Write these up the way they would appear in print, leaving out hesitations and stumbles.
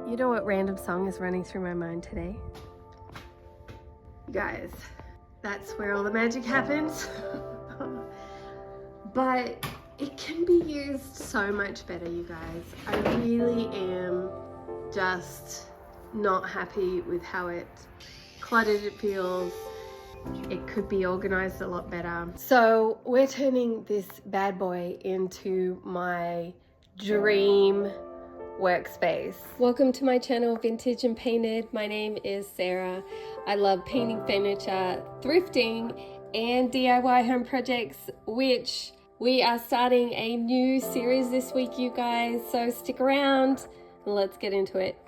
You know what random song is running through my mind today? You guys, that's where all the magic happens. But it can be used so much better, you guys. I really am just not happy with how cluttered it feels. It could be organized a lot better. So we're turning this bad boy into my dream workspace. Welcome to my channel, Vintage and Painted. My name is Sarah. I love painting furniture, thrifting, and DIY home projects, which we are starting a new series this week, you guys. So stick around and let's get into it.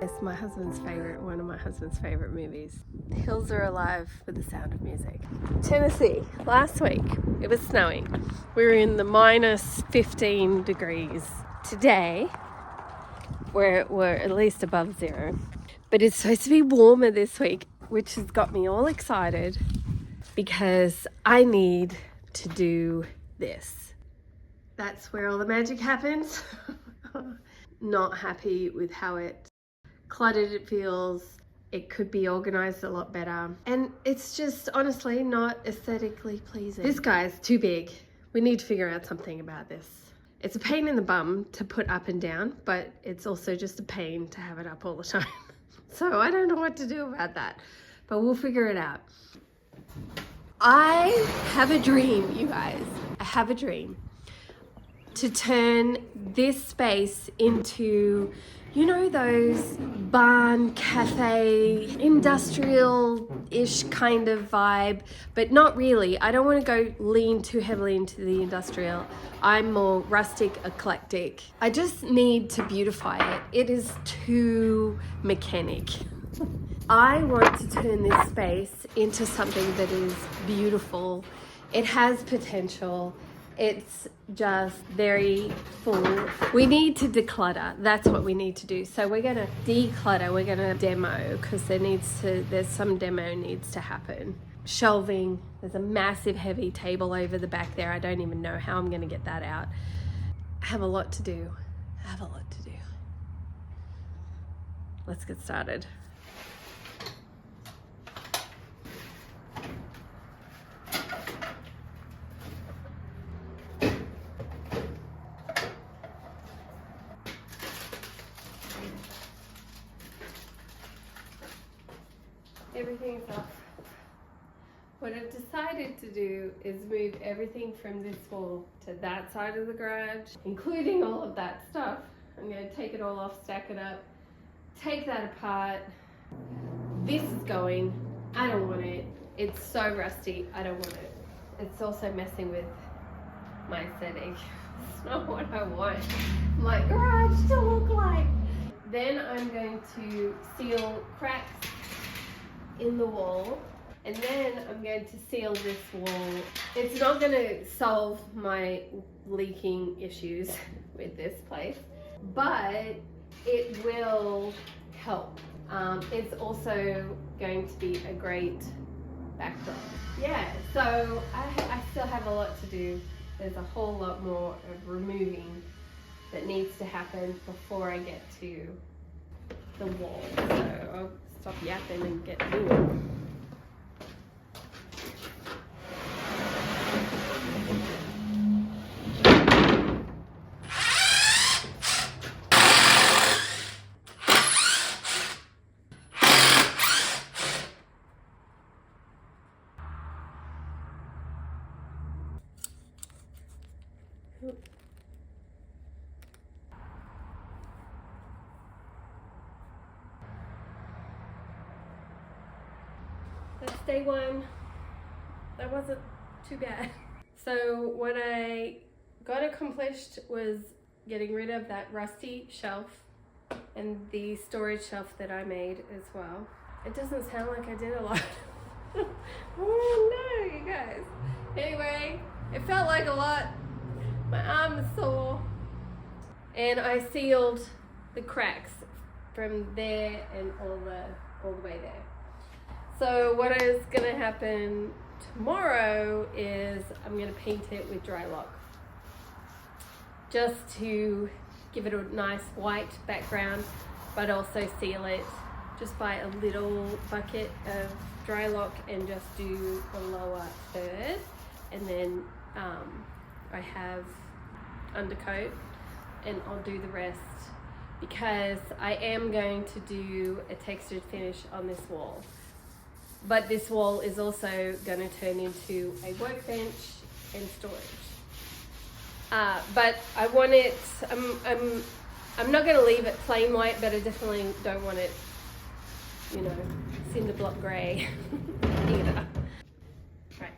It's my husband's favorite, one of my husband's favorite movies. The hills are alive with the sound of music. Tennessee, last week, it was snowing. We were in the minus 15 degrees. Today, we're at least above zero. But it's supposed to be warmer this week, which has got me all excited because I need to do this. That's where all the magic happens. Not happy with how cluttered it feels. It could be organized a lot better, and it's just honestly not aesthetically pleasing. This guy's too big. We need to figure out something about this. It's a pain in the bum to put up and down, but it's also just a pain to have it up all the time. So I don't know what to do about that, but we'll figure it out. I have a dream, you guys. I have a dream to turn this space into, you know, those barn, cafe, industrial-ish kind of vibe, but not really. I don't want to go lean too heavily into the industrial. I'm more rustic, eclectic. I just need to beautify it. It is too mechanic. I want to turn this space into something that is beautiful. It has potential. It's just very full. We need to declutter. That's what we need to do. So we're going to declutter. We're going to demo because there's some demo needs to happen. Shelving. There's a massive heavy table over the back there. I don't even know how I'm going to get that out. I have a lot to do. Let's get started. Everything's up. What I've decided to do is move everything from this wall to that side of the garage, including all of that stuff. I'm going to take it all off, stack it up, take that apart. This is going. I don't want it. It's so rusty. I don't want it. It's also messing with my aesthetic. It's not what I want my garage to look like. Then I'm going to seal cracks in the wall, and then I'm going to seal this wall. It's not going to solve my leaking issues with this place, but it will help. It's also going to be a great backdrop. Yeah, so I still have a lot to do. There's a whole lot more of removing that needs to happen before I get to the wall. So I'll stop yapping and get moving. That's day one. That wasn't too bad. So what I got accomplished was getting rid of that rusty shelf and the storage shelf that I made as well. It doesn't sound like I did a lot. Oh no, you guys. Anyway, it felt like a lot. My arm is sore. And I sealed the cracks from there and all the way there. So what is gonna happen tomorrow is I'm gonna paint it with dry lock, just to give it a nice white background, but also seal it. Just buy a little bucket of dry lock and just do the lower third, and then I have undercoat, and I'll do the rest because I am going to do a textured finish on this wall. But this wall is also going to turn into a workbench and storage. But I want it, I'm not going to leave it plain white, but I definitely don't want it, you know, cinder block grey either. Right.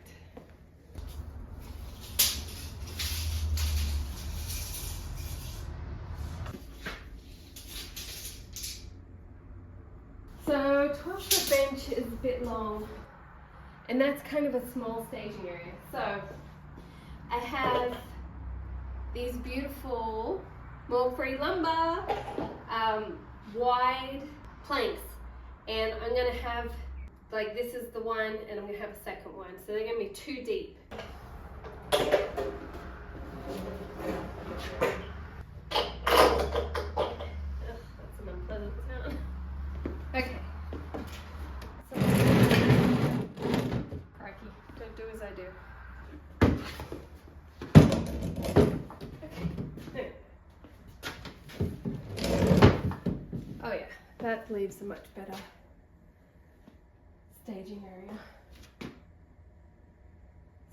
So 12-foot bench is a bit long, and that's kind of a small staging area. So I have these beautiful mold-free lumber, wide planks, and I'm gonna have, like, this is the one, and I'm gonna have a second one. So they're gonna be 2 deep. That's an unpleasant sound. Okay. So, crikey, don't do as I do. Okay. Oh yeah, that leaves a much better staging area.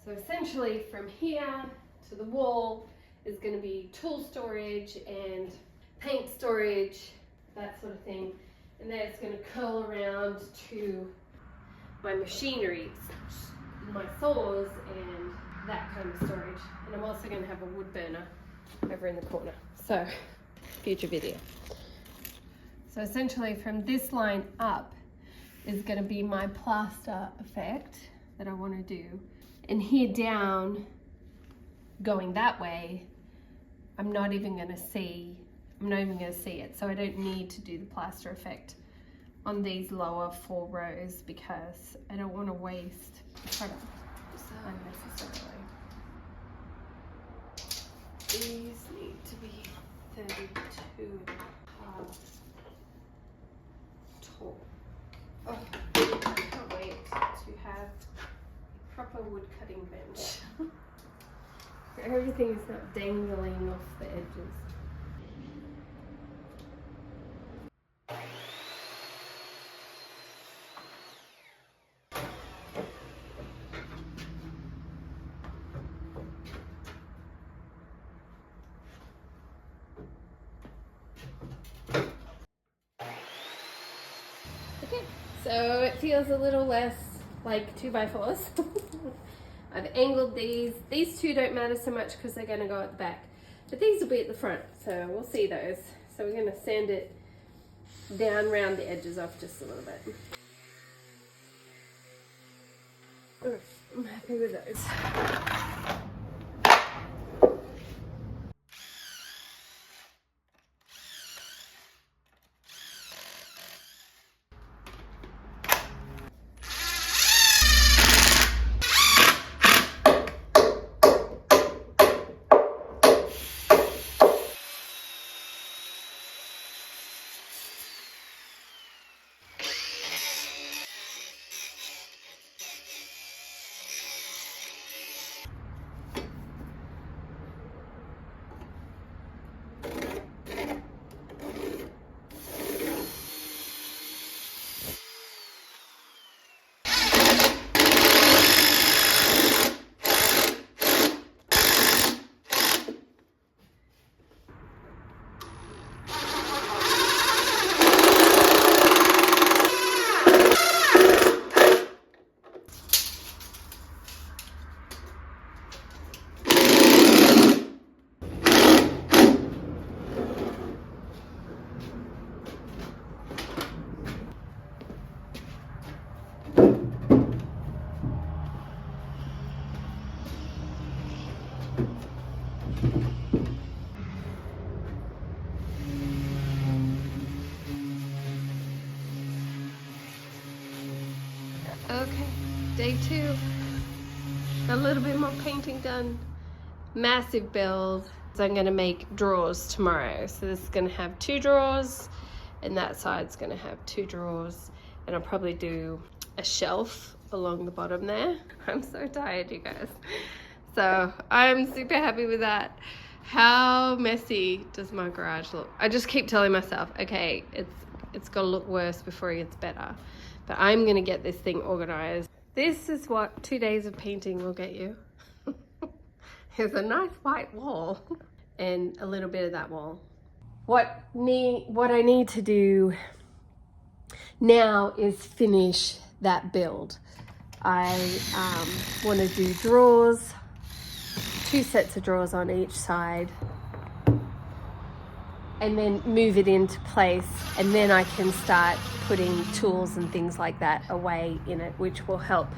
So essentially from here to the wall is going to be tool storage and paint storage, that sort of thing. And then it's going to curl around to my machinery, my saws and that kind of storage. And I'm also going to have a wood burner over in the corner. So, future video. So essentially from this line up is going to be my plaster effect that I want to do. And here down, going that way, I'm not even going to see it. So I don't need to do the plaster effect on these lower 4 rows because I don't want to waste product unnecessarily. These need to be 32.5 tall. Oh, I can't wait to have a proper wood cutting bench. Where everything is not dangling off the edges. Okay, so it feels a little less like 2x4s. I've angled these. These 2 don't matter so much because they're going to go at the back, but these will be at the front, so we'll see those. So we're going to sand it down, round the edges off just a little bit. Alright, I'm happy with those. Okay, day 2. A little bit more painting done. Massive build. So I'm gonna make drawers tomorrow. So this is gonna have 2 drawers and that side's gonna have 2 drawers. And I'll probably do a shelf along the bottom there. I'm so tired, you guys. So I'm super happy with that. How messy does my garage look? I just keep telling myself, okay, it's gonna look worse before it gets better. But I'm gonna get this thing organized. This is what 2 days of painting will get you. There's a nice white wall and a little bit of that wall. What I need to do now is finish that build. I want to do drawers, 2 sets of drawers on each side, and then move it into place, and then I can start putting tools and things like that away in it, which will help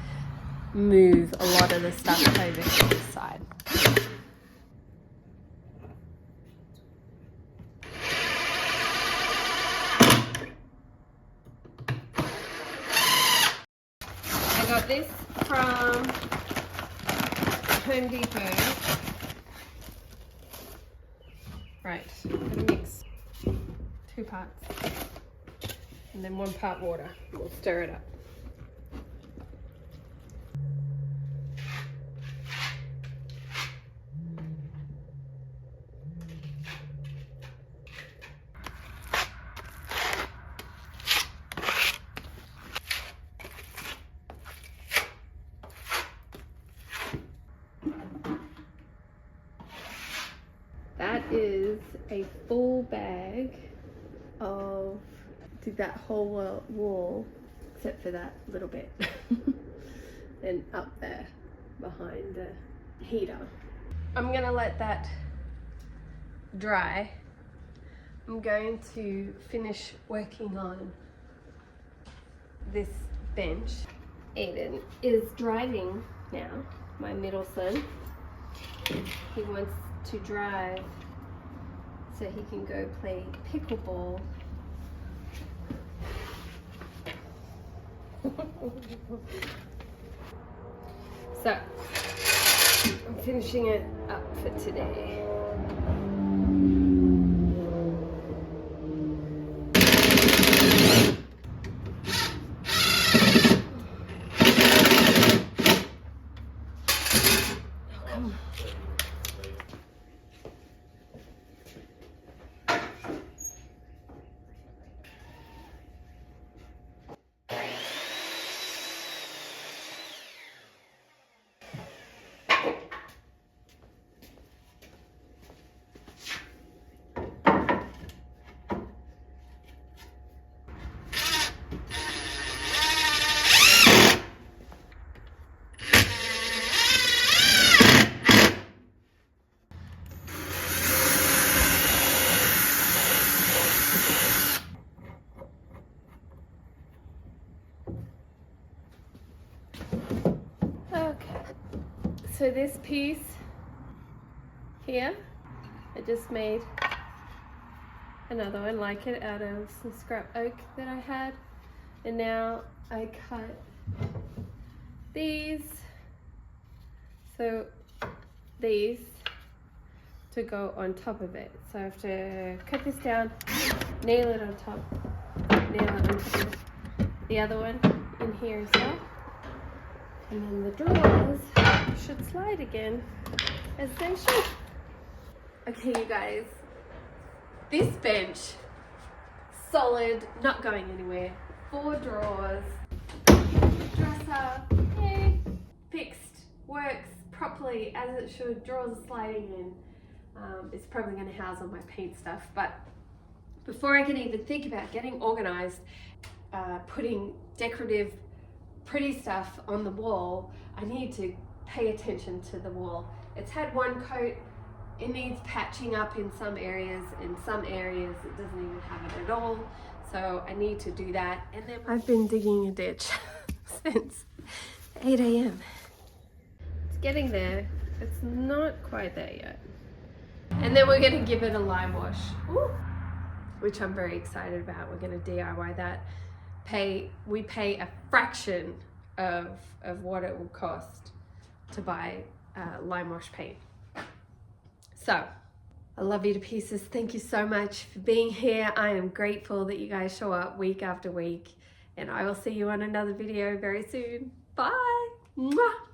move a lot of the stuff over to this side. I got this from Home Depot. Right, I'm gonna mix 2 parts and then 1 part water. We'll stir it up. That is a full bag of, did that whole wall, except for that little bit. And up there behind the heater. I'm gonna let that dry. I'm going to finish working on this bench. Aiden is driving now, my middle son. He wants to drive so he can go play pickleball. So I'm finishing it up for today. So this piece here, I just made another one like it out of some scrap oak that I had, and now I cut these, so these to go on top of it. So I have to cut this down, nail it on top, nail it on top of the other one in here as well. And then the drawers should slide again, as they should. Okay, you guys, this bench, solid, not going anywhere. 4 drawers, dresser, yay, fixed, works properly as it should. Drawers are sliding in. It's probably going to house all my paint stuff, but before I can even think about getting organized, putting decorative pretty stuff on the wall, I need to pay attention to the wall. It's had 1 coat, it needs patching up in some areas it doesn't even have it at all, so I need to do that. And then I've been digging a ditch since 8 a.m. It's getting there, it's not quite there yet. And then we're gonna give it a lime wash. Ooh, which I'm very excited about. We're gonna DIY that. We pay a fraction of what it will cost to buy lime wash paint. So I love you to pieces. Thank you so much for being here. I am grateful that you guys show up week after week, and I will see you on another video very soon. Bye. Mwah.